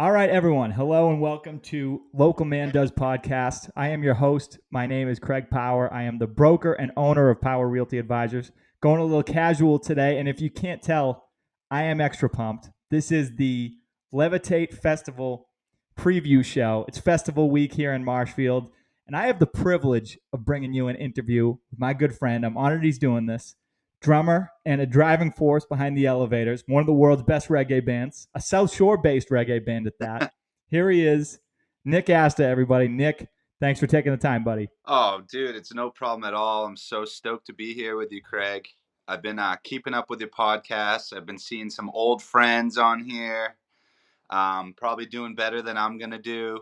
All right, everyone. Hello and welcome to Local Man Does Podcast. I am your host. My name is Craig Power. I am the broker and owner of Power Realty Advisors. Going a little casual today, and if you can't tell, I am extra pumped. This is the Levitate Festival preview show. It's festival week here in Marshfield, and I have the privilege of bringing you an interview with my good friend. I'm honored he's doing this. Drummer and a driving force behind the Elovaters, one of the world's best reggae bands, a South Shore-based reggae band at that. Here he is, Nick Asta, everybody. Nick, thanks for taking the time, buddy. Oh, dude, it's no problem at all. I'm so stoked to be here with you, Craig. I've been keeping up with your podcast. I've been seeing some old friends on here. Probably doing better than I'm going to do.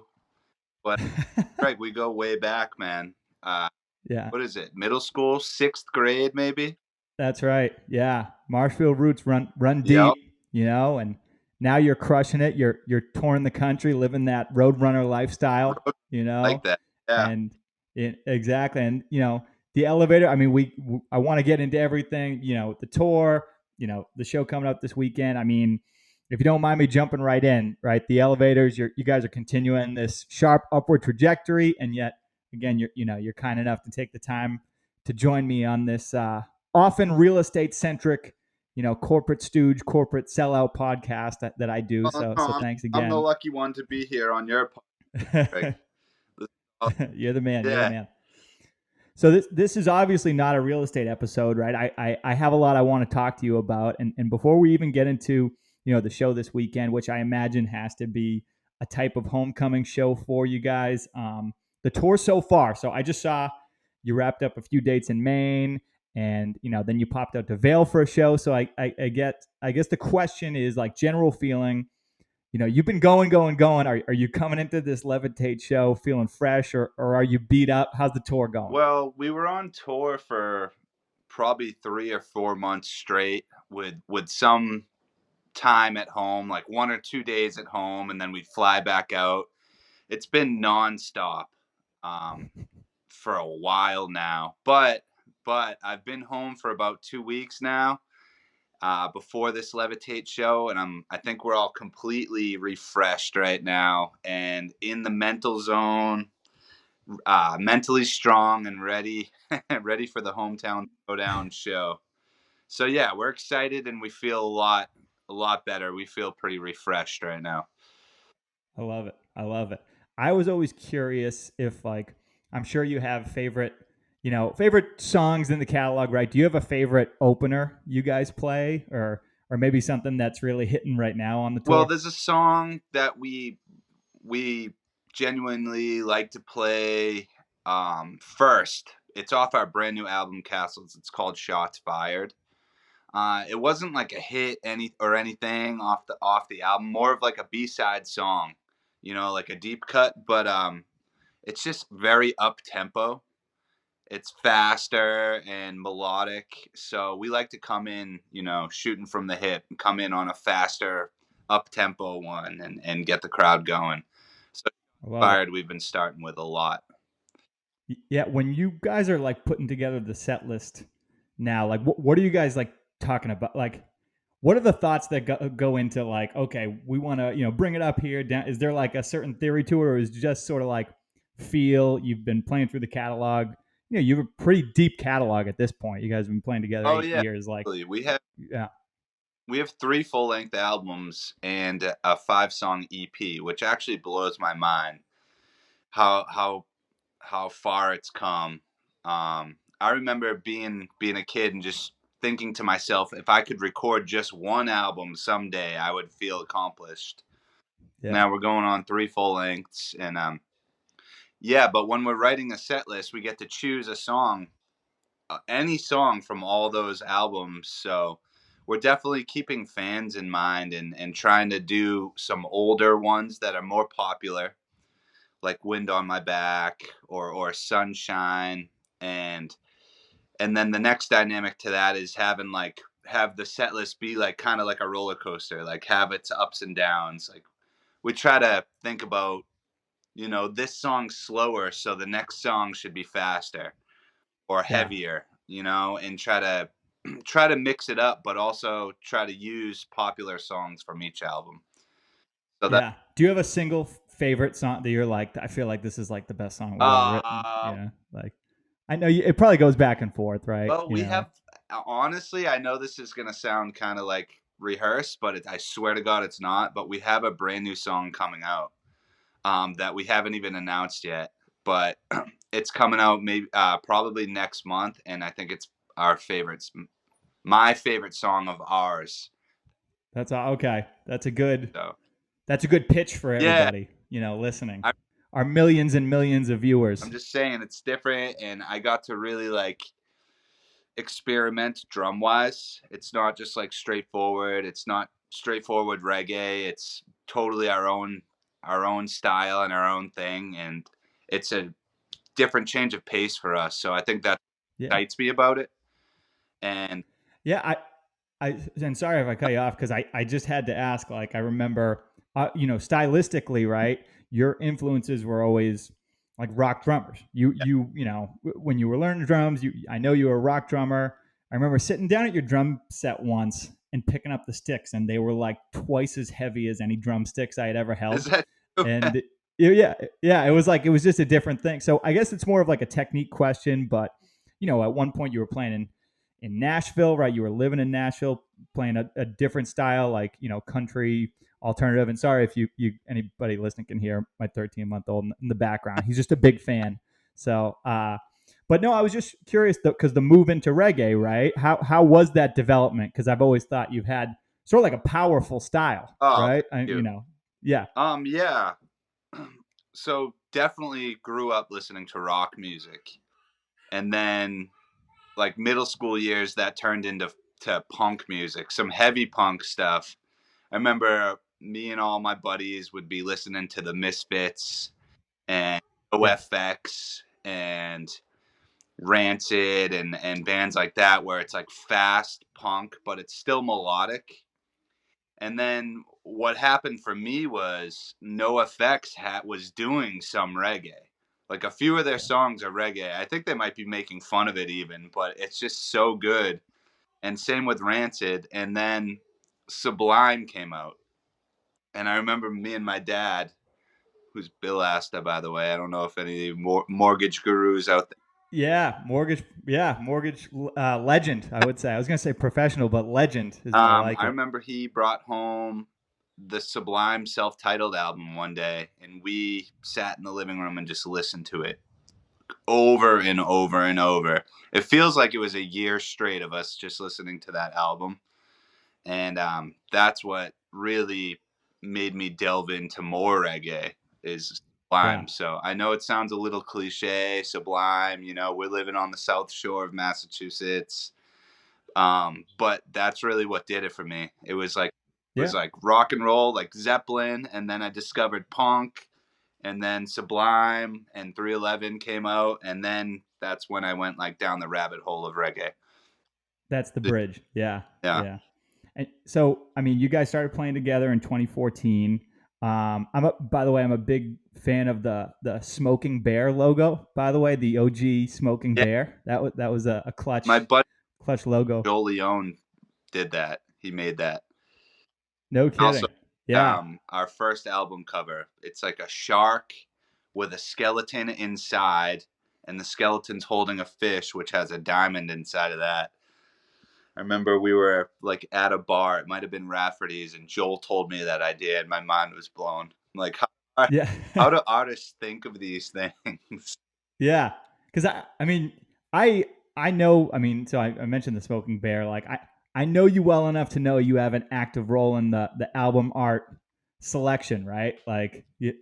But, Craig, we go way back, man. Yeah, What is it? Middle school? 6th grade, maybe? that's right. Yeah, Marshfield roots run Yep. deep, and now you're crushing it. You're touring the country, living that roadrunner lifestyle, Like that. Yeah. and exactly. And the elevator. I mean, I want to get into everything. The tour. The show coming up this weekend. I mean, if you don't mind me jumping right in, right? The elevators. You guys are continuing this sharp upward trajectory, and yet again, you're kind enough to take the time to join me on this often real estate centric, corporate stooge, corporate sellout podcast that I do. So thanks I'm the again. lucky one to be here on your podcast, Craig. You're the man. Yeah. You're the man. So this is obviously not a real estate episode, right? I have a lot I want to talk to you about, and before we even get into the show this weekend, which I imagine has to be a type of homecoming show for you guys. The tour so far. So I just saw you wrapped up a few dates in Maine, and then you popped out to Vail for a show. So I guess the question is like general feeling. You've been going. Are you coming into this Levitate show feeling fresh, or are you beat up? How's the tour going? Well, we were on tour for probably 3 or 4 months straight with some time at home, like 1 or 2 days at home, and then we'd fly back out. It's been nonstop for a while now, but I've been home for about 2 weeks now before this Levitate show, and I think we're all completely refreshed right now and in the mental zone, mentally strong and ready ready for the hometown throwdown show. So yeah, we're excited and we feel a lot better. We feel pretty refreshed right now. I love it. I love it. I was always curious if like I'm sure you have favorite songs in the catalog, right? Do you have a favorite opener you guys play or maybe something that's really hitting right now on the Well, tour? there's a song that we genuinely like to play first. It's off our brand new album Castles. It's called Shots Fired. It wasn't like a hit anything off the album, more of like a B-side song, like a deep cut, but it's just very up tempo. It's faster and melodic, so we like to come in, shooting from the hip and come in on a faster up tempo one and get the crowd going. So I love it. Fired we've been starting with a lot. Yeah, when you guys are like putting together the set list now, like what are you guys like talking about? Like what are the thoughts that go into like, okay, we want to, bring it up here down? Is there like a certain theory to it, or is it just sort of like feel you've been playing through the catalog? You have a pretty deep catalog at this point. You guys have been playing together Oh 8 years. Like, yeah, yeah, we have 3 full-length albums and a 5-song EP, which actually blows my mind how far it's come. I remember being a kid and just thinking to myself, if I could record just one album someday, I would feel accomplished. yeah, Now we're going on 3 full lengths, and yeah. But when we're writing a set list, we get to choose a song, any song from all those albums. So we're definitely keeping fans in mind and trying to do some older ones that are more popular, like Wind on My Back or Sunshine, and then the next dynamic to that is have the set list be like kind of like a roller coaster, like have its ups and downs. Like we try to think about, this song's slower, so the next song should be faster or yeah. heavier, and try to mix it up, but also try to use popular songs from each album. So that Yeah. Do you have a single favorite song that you're like, I feel like this is like the best song we've ever written? uh Yeah. Like, I know it probably goes back and forth, right? well, we have, honestly, I know this is gonna sound kind of like rehearsed, but I swear to God it's not. But we have a brand new song coming out that we haven't even announced yet, but it's coming out maybe probably next month, and I think it's our favorites, my favorite song of ours. That's okay. So That's a good pitch for yeah, everybody, listening. I, Our millions and millions of I'm viewers. just saying it's different, and I got to really like experiment drum wise. It's not just like straightforward. It's not straightforward reggae. It's totally our own style and our own thing, and it's a different change of pace for us. So I think that Yeah. excites me about it. And Yeah, and sorry if I cut you off because I just had to ask. Like, I remember, stylistically, right? Your influences were always like rock drummers. When you were learning drums, I know you were a rock drummer. I remember sitting down at your drum set once and picking up the sticks, and they were like twice as heavy as any drumsticks I had ever is held. that And yeah, it was just a different thing. So I guess it's more of like a technique question, but at one point you were playing in Nashville, right? You were living in Nashville, playing a different style, like country alternative. And sorry if you anybody listening can hear my 13-month-old in the background. He's just a big fan. So, but no, I was just curious because the move into reggae, right? How was that development? Because I've always thought you've had sort of like a powerful style, oh, right? thank you. Yeah, Yeah. So definitely grew up listening to rock music, and then like middle school years that turned into punk music, some heavy punk stuff. I remember me and all my buddies would be listening to the Misfits and yeah, OFX and Rancid and bands like that, where it's like fast punk, but it's still melodic. And then what happened for me was NoFX was doing some reggae. Like a few of their yeah. songs are reggae. I think they might be making fun of it even, but it's just so good. And same with Rancid. And then Sublime came out. And I remember me and my dad, who's Bill Asta, by the way. I don't know if any mortgage gurus out there. Mortgage legend. I would say. I was gonna say professional, but legend is more like I it. remember he brought home the Sublime self-titled album one day, and we sat in the living room and just listened to it over and over and over. It feels like it was a year straight of us just listening to that album, and that's what really made me delve into more reggae is Yeah, Sublime. So I know it sounds a little cliche, Sublime. We're living on the South Shore of Massachusetts. But that's really what did it for me. It was yeah. like rock and roll, like Zeppelin, and then I discovered punk, and then Sublime and 311 came out, and then that's when I went like down the rabbit hole of reggae. That's the bridge. Yeah, Yeah. yeah. And so, I mean, you guys started playing together in 2014. By the way, I'm a big fan of the Smoking Bear logo. By the way, the OG Smoking Yeah. Bear. That was a My buddy clutch logo. Joel Leone did that. He made that. No Also, kidding. Yeah, our first album cover. It's like a shark with a skeleton inside, and the skeleton's holding a fish, which has a diamond inside of that. I remember we were like at a bar. It might have been Rafferty's, and Joel told me that idea, and my mind was blown. I'm like, yeah, how do artists think of these things? yeah. Because I mean, I I know. I mean, so I mentioned the Smoking Bear. Like I know you well enough to know you have an active role in the album art selection, right? Like Yeah,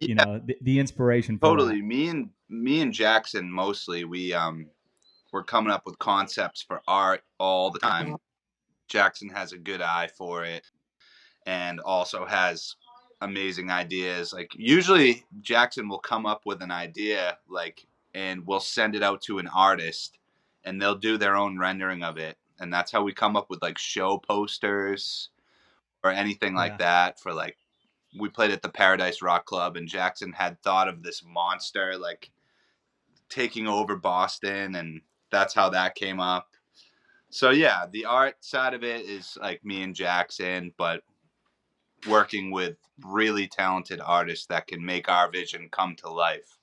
the inspiration for that. totally. Me and Jackson mostly we're coming up with concepts for art all the time. Jackson has a good eye for it, and also has amazing ideas. Like usually Jackson will come up with an idea and we'll send it out to an artist and they'll do their own rendering of it. And that's how we come up with like show posters or anything like Yeah. that for like we played at the Paradise Rock Club and Jackson had thought of this monster like taking over Boston and that's how that came up. So yeah, the art side of it is like me and Jackson, but working with really talented artists that can make our vision come to life.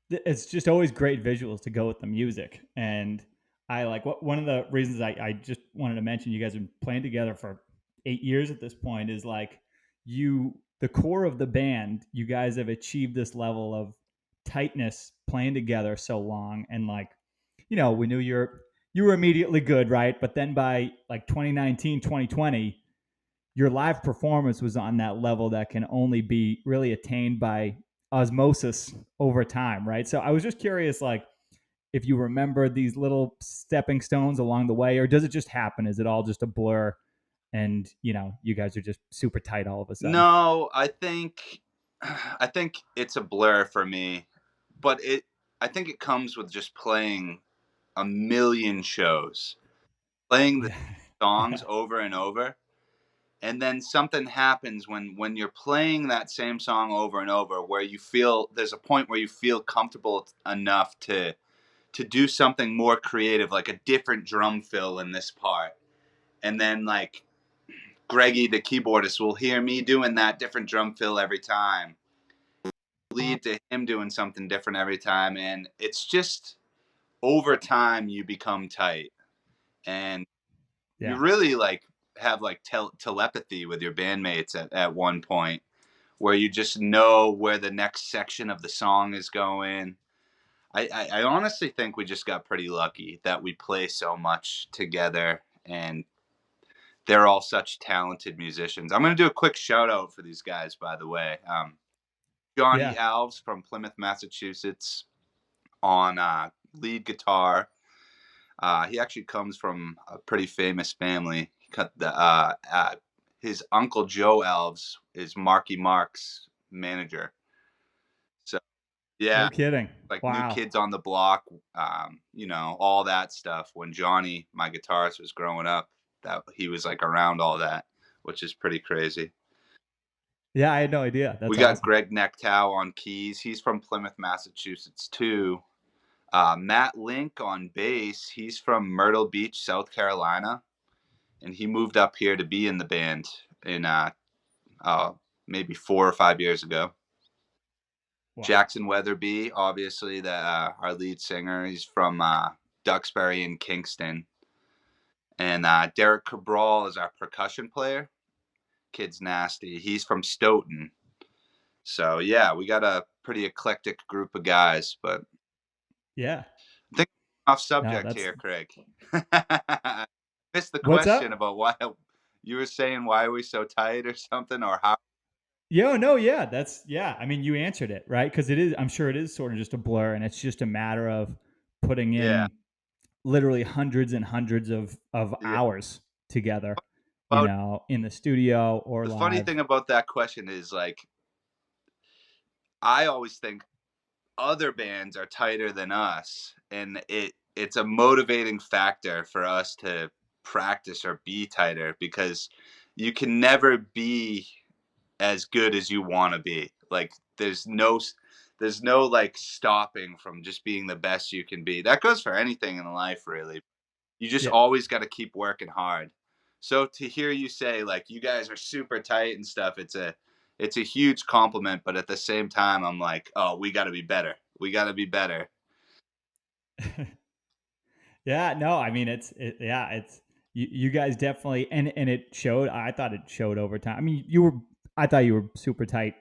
It's just always great visuals to go with the music. And I like one of the reasons I just wanted to mention you guys have been playing together for 8 years at this point is like the core of the band, you guys have achieved this level of tightness playing together so long. And like, we knew you were immediately good, right? But then by like 2019, 2020, your live performance was on that level that can only be really attained by osmosis over time, right? So I was just curious, like, if you remember these little stepping stones along the way, or does it just happen? Is it all just a blur and, you guys are just super tight all of a sudden? No, I think it's a blur for me, but I think it comes with just playing a million shows, playing the Yeah. songs Yeah. over and over. And then something happens when you're playing that same song over and over, where you feel there's a point where you feel comfortable enough to do something more creative, like a different drum fill in this part. And then like Greggy, the keyboardist, will hear me doing that different drum fill every time, lead to him doing something different every time. And it's just over time you become tight. And you Yeah. really like have like telepathy with your bandmates at one point, where you just know where the next section of the song is going. I honestly think we just got pretty lucky that we play so much together, and they're all such talented musicians. I'm going to do a quick shout out for these guys, by the way. Johnny Yeah. Alves from Plymouth, Massachusetts, on lead guitar. He actually comes from a pretty famous family. His uncle Joe Alves is Marky Mark's manager. So No yeah, kidding. like New Wow. Kids on the Block, all that stuff. When Johnny, my guitarist, was growing up, that he was like around all that, which is pretty crazy. Yeah. I had no idea. We That's got awesome. Greg Nectow on keys. He's from Plymouth, Massachusetts too. Matt Link on bass. He's from Myrtle Beach, South Carolina, and he moved up here to be in the band in maybe 4 or 5 years ago. Wow. Jackson Weatherby, obviously, our lead singer. He's from Duxbury and Kingston. And Derek Cabral is our percussion player. Kid's nasty. He's from Stoughton. So, yeah, we got a pretty eclectic group of guys. But Yeah. I think off No, subject that's here, Craig. Missed the what's question up. about why you were saying why are we so tight or something, or how. Yeah, no, yeah, yeah. I mean, you answered it, right? Because it is. I'm sure it is sort of just a blur, and it's just a matter of putting Yeah. in literally hundreds and hundreds of Yeah. hours together, About in the studio or the funny live. thing about that question is like I always think other bands are tighter than us, and it's a motivating factor for us to practice or be tighter, because you can never be as good as you want to be. Like there's no like stopping from just being the best you can be. That goes for anything in life, really. You just Yeah. always got to keep working hard. So to hear you say like you guys are super tight and stuff, it's a huge compliment, but at the same time I'm like, "Oh, we got to be better. We got to be better." Yeah, no, I mean yeah, it's you guys definitely and it showed. I thought it showed over time. I mean, I thought you were super tight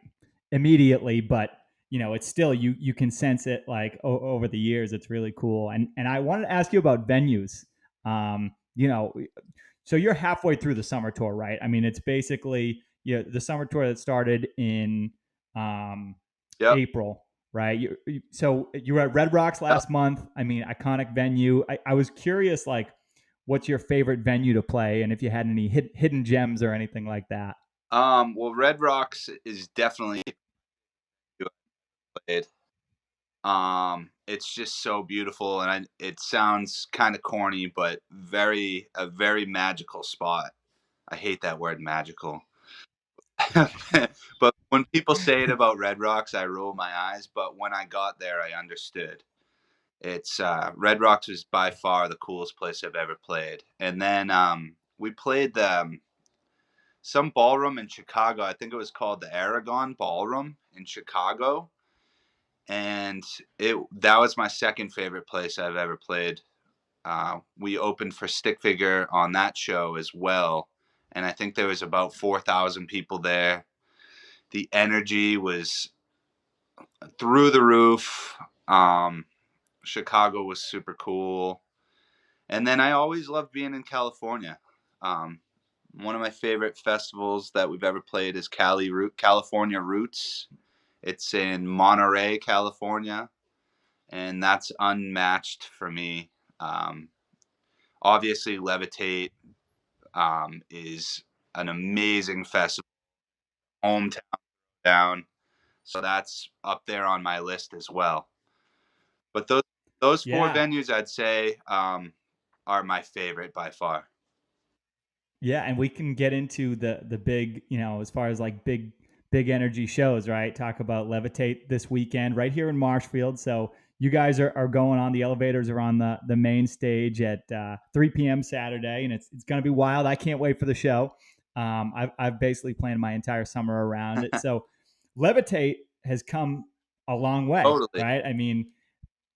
immediately, but it's still you can sense it like over the years. It's really cool. And I wanted to ask you about venues. Um, you know, so you're halfway through the summer tour, right? I mean, it's basically the summer tour that started in um Yep. April, right? So you were at Red Rocks Yep. last month. I mean, iconic venue. I was curious, like, what's your favorite venue to play, and if you had any hidden gems or anything like that. Well, Red Rocks is definitely played. It's just so beautiful, and it sounds kind of corny, but a very magical spot. I hate that word magical. But when people say it about Red Rocks, I roll my eyes. But when I got there, I understood. It's Red Rocks was by far the coolest place I've ever played. And then we played the some ballroom in Chicago. I think it was called the Aragon Ballroom in Chicago, and that was my second favorite place I've ever played. We opened for Stick Figure on that show as well, and I think there was about 4,000 people there. The energy was through the roof. Chicago was super cool. And then I always loved being in California. One of my favorite festivals that we've ever played is California Roots. It's in Monterey, California, and that's unmatched for me. Obviously, Levitate is an amazing festival, hometown down, so that's up there on my list as well. But those four Yeah. venues, I'd say, are my favorite by far. Yeah, and we can get into the big, as far as like big energy shows, right? Talk about Levitate this weekend right here in Marshfield. So you guys are going on. The Elevators are on the main stage at 3 p.m. Saturday, and it's going to be wild. I can't wait for the show. I've basically planned my entire summer around it. So Levitate has come a long way, Totally. right? I mean,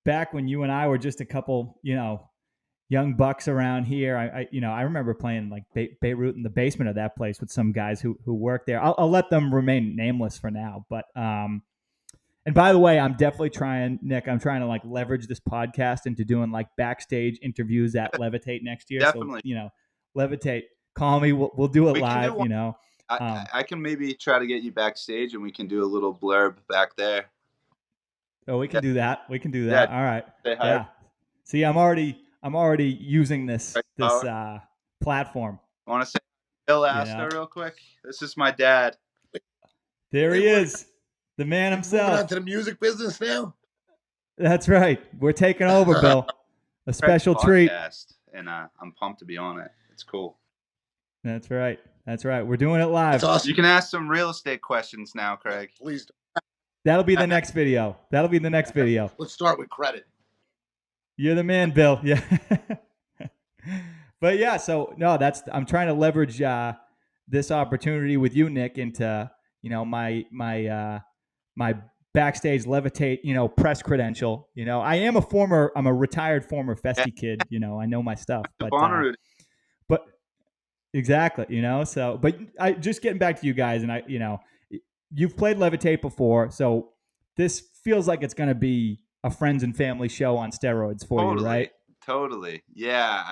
back when you and I were just a couple, young bucks around here. I remember playing like Beirut in the basement of that place with some guys who work there. I'll let them remain nameless for now. But and by the way, I'm definitely trying, Nick. I'm trying to like leverage this podcast into doing like backstage interviews at Levitate next year. So Definitely. Levitate, call me. We'll do it We can live. do one. I can maybe try to get you backstage and we can do a little blurb back there. Oh, we can do that. We can do Yeah. that. All right. Say hi. Yeah. See, I'm already using this Right, platform. I want to say Bill Asta real quick. This is my dad. There he is, the man himself. Moving on to the music business now. That's right. We're taking over, Bill. A special treat. And I'm pumped to be on it. It's cool. That's right. That's right. We're doing it live. That's awesome. You can ask some real estate questions now, Craig. Please. That'll be the next video. Let's start with credit. You're the man, Bill. Yeah. But yeah, so no, I'm trying to leverage this opportunity with you, Nick, into my backstage Levitate press credential. I'm a retired former Festi kid. I know my stuff, but exactly, so but I just getting back to you guys, and you've played Levitate before, so this feels like it's going to be a friends and family show on steroids for you, right? Totally. Yeah,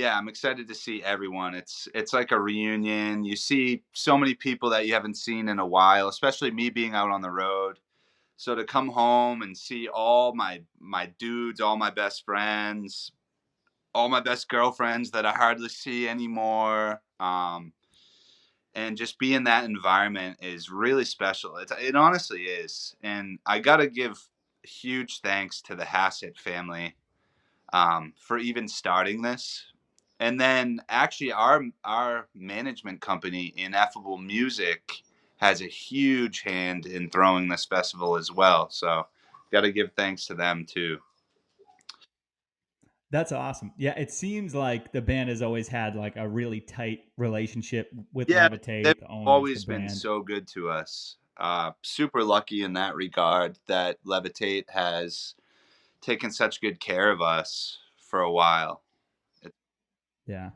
I'm excited to see everyone. It's like a reunion. You see so many people that you haven't seen in a while, especially me being out on the road. So to come home and see all my dudes, all my best friends, all my best girlfriends that I hardly see anymore, and just be in that environment is really special. It honestly is. And I got to give huge thanks to the Hassett family for even starting this. And then actually our management company, Ineffable Music, has a huge hand in throwing this festival as well. So got to give thanks to them too. That's awesome. Yeah, it seems like the band has always had like a really tight relationship with Levitate. They've always been so good to us. Super lucky in that regard that Levitate has taken such good care of us for a while. Yeah.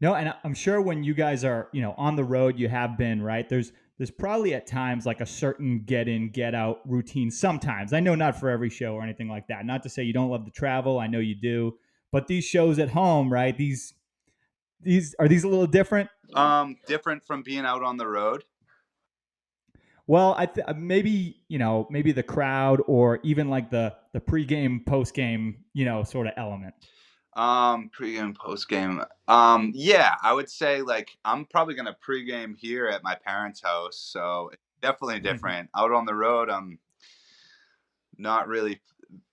No, and I'm sure when you guys are, on the road, you have been, right? There's probably at times like a certain get in, get out routine sometimes. I know not for every show or anything like that. Not to say you don't love to travel. I know you do. But these shows at home, right? These a little different? Different from being out on the road? Well, maybe the crowd or even like the pregame, postgame, sort of element. Pregame, postgame. Yeah, I would say like I'm probably gonna pregame here at my parents' house, so it's definitely different. Out on the road, I'm not really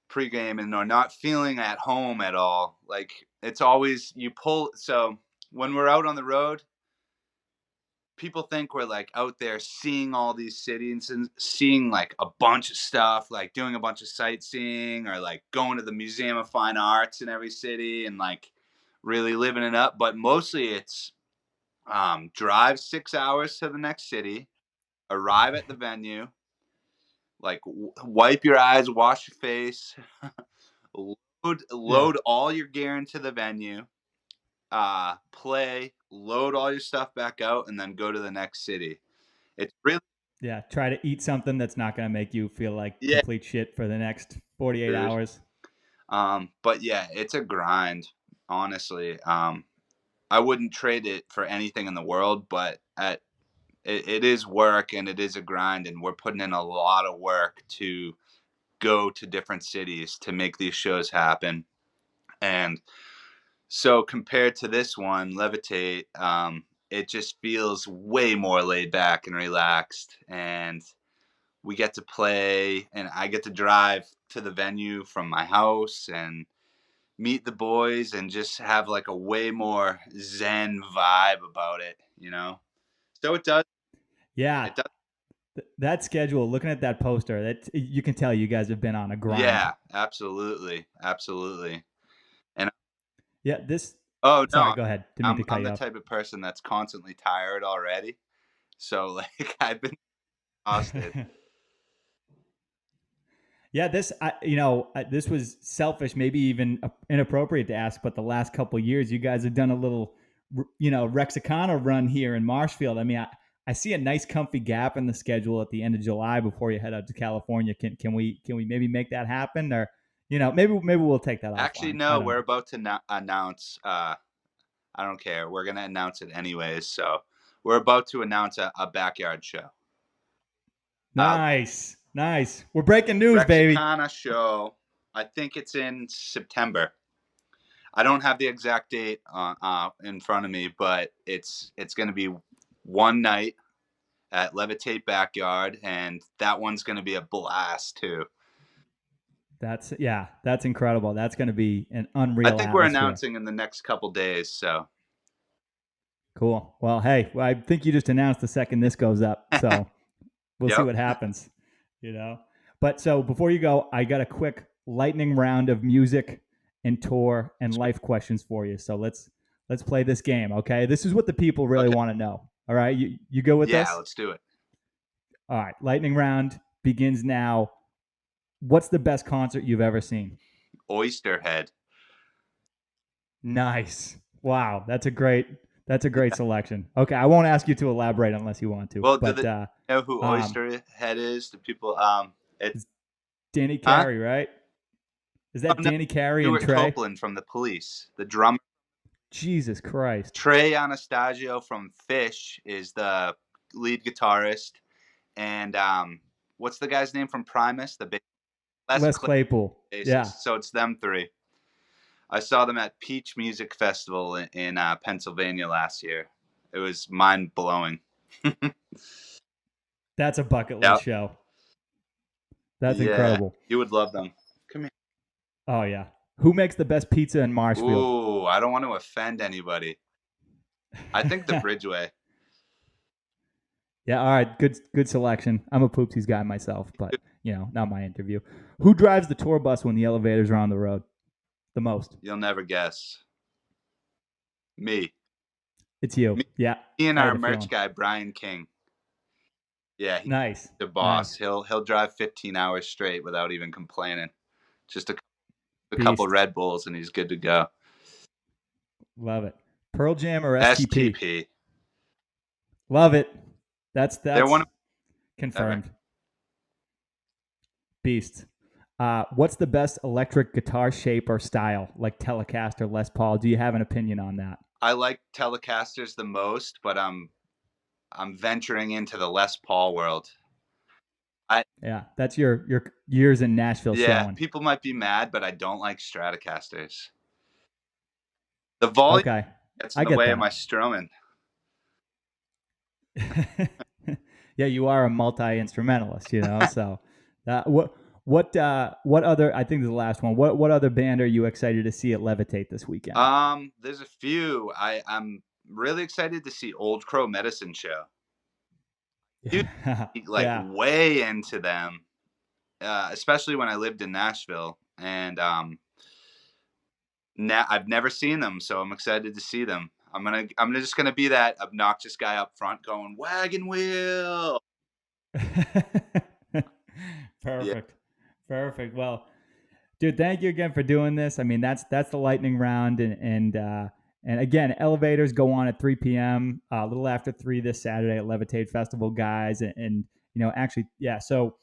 pregaming or not feeling at home at all. Like it's always so when we're out on the road, people think we're like out there seeing all these cities and seeing like a bunch of stuff, like doing a bunch of sightseeing or like going to the Museum of Fine Arts in every city and like really living it up. But mostly it's drive 6 hours to the next city, arrive at the venue, like wipe your eyes, wash your face, load all your gear into the venue, play, load all your stuff back out, and then go to the next city. It's really try to eat something that's not going to make you feel like complete shit for the next 48 hours. But yeah, it's a grind, honestly. I wouldn't trade it for anything in the world, but it is work and it is a grind, and we're putting in a lot of work to go to different cities to make these shows happen. And so compared to this one, Levitate, it just feels way more laid back and relaxed, and we get to play, and I get to drive to the venue from my house and meet the boys and just have like a way more zen vibe about it, you know? So it does. Yeah. It does. That schedule, looking at that poster, that you can tell you guys have been on a grind. Yeah, absolutely. Absolutely. And yeah, this. Oh, sorry, no. Go ahead. Didn't mean to cut I'm you the off. type of person that's constantly tired already. So like I've been exhausted. Yeah, this this was selfish, maybe even inappropriate to ask, but the last couple of years, you guys have done a little, Rexicana run here in Marshfield. I mean, I see a nice, comfy gap in the schedule at the end of July before you head out to California. Can we maybe make that happen, or maybe we'll take that off. Actually, no, we're about to announce. I don't care. We're gonna announce it anyways. So we're about to announce a backyard show. Nice. We're breaking news, baby. Rexicana show. I think it's in September. I don't have the exact date in front of me, but it's going to be one night at Levitate Backyard, and that one's going to be a blast too. That's incredible. That's going to be an unreal. I think atmosphere. We're announcing in the next couple days. So cool. Well, hey, I think you just announced the second this goes up, so we'll see what happens. But so before you go, I got a quick lightning round of music and tour and life questions for you. So let's play this game, okay? This is what the people really want to know. All right, you go with this? Yeah, let's do it. All right, lightning round begins now. What's the best concert you've ever seen? Oysterhead. Nice. Wow, that's a great selection. Okay, I won't ask you to elaborate unless you want to. Well, do they know who Oysterhead is? Do people? It's Danny Carey, right? Is that Danny Carey and Trey Copeland from The Police, the drummer? Jesus Christ. Trey Anastasio from Fish is the lead guitarist, and what's the guy's name from Primus? The big Les Claypool. bassist. Yeah. So it's them three. I saw them at Peach Music Festival in Pennsylvania last year. It was mind blowing. That's a bucket list show. That's incredible. You would love them. Come here. Oh yeah. Who makes the best pizza in Marshfield? Ooh, I don't want to offend anybody. I think the Bridgeway. Yeah, all right. Good selection. I'm a Poopsies guy myself, but not my interview. Who drives the tour bus when the elevators are on the road the most? You'll never guess. Me. It's you. Me and our merch guy, Brian King. Yeah, nice. The boss. Nice. He'll drive 15 hours straight without even complaining. Just a couple Red Bulls and he's good to go. Love it. Pearl Jam or STP? STP. Love it. That's They're one of confirmed. Okay. Beast. What's the best electric guitar shape or style, like Telecaster, Les Paul? Do you have an opinion on that? I like Telecasters the most, but I'm venturing into the Les Paul world. Yeah, that's your years in Nashville showing. People might be mad, but I don't like Stratocasters. The volume gets in the way of my strumming. Yeah, you are a multi-instrumentalist, so what other, I think this is the last one, what other band are you excited to see at Levitate this weekend? There's a few. I'm really excited to see Old Crow Medicine Show. Way into them, especially when I lived in Nashville, and now I've never seen them, so I'm excited to see them. I'm just gonna be that obnoxious guy up front going wagon wheel. Perfect. Perfect. Well, dude, thank you again for doing this. I mean, that's the lightning round, and again, elevators go on at 3 p.m. A little after 3 this Saturday at Levitate Festival, guys, and actually, yeah. So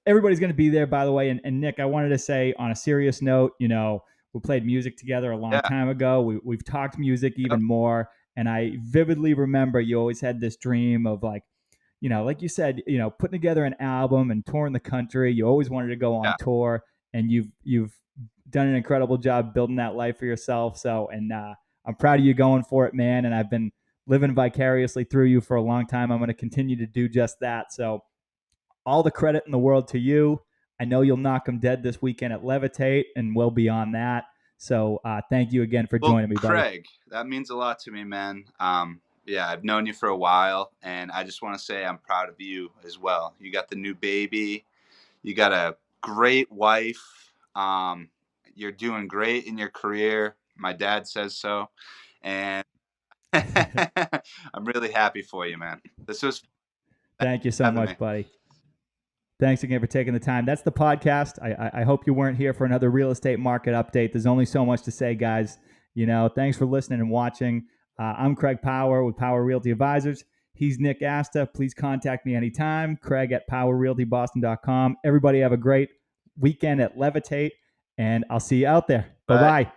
everybody's going to be there, by the way. And Nick, I wanted to say on a serious note, we played music together a long time ago. We've talked music even more, and I vividly remember you always had this dream of like you said, putting together an album and touring the country. You always wanted to go on tour, and you've done an incredible job building that life for yourself. So, and I'm proud of you going for it, man. And I've been living vicariously through you for a long time. I'm going to continue to do just that. So, all the credit in the world to you. I know you'll knock them dead this weekend at Levitate and well beyond that. So, thank you again for joining me, buddy. Craig, that means a lot to me, man. Yeah, I've known you for a while, and I just want to say I'm proud of you as well. You got the new baby. You got a great wife. You're doing great in your career. My dad says so. And I'm really happy for you, man. This was Thank you so much, buddy. Thanks again for taking the time. That's the podcast. I hope you weren't here for another real estate market update. There's only so much to say, guys. Thanks for listening and watching. I'm Craig Power with Power Realty Advisors. He's Nick Asta. Please contact me anytime. Craig at powerrealtyboston.com. Everybody have a great weekend at Levitate, and I'll see you out there. Bye-bye.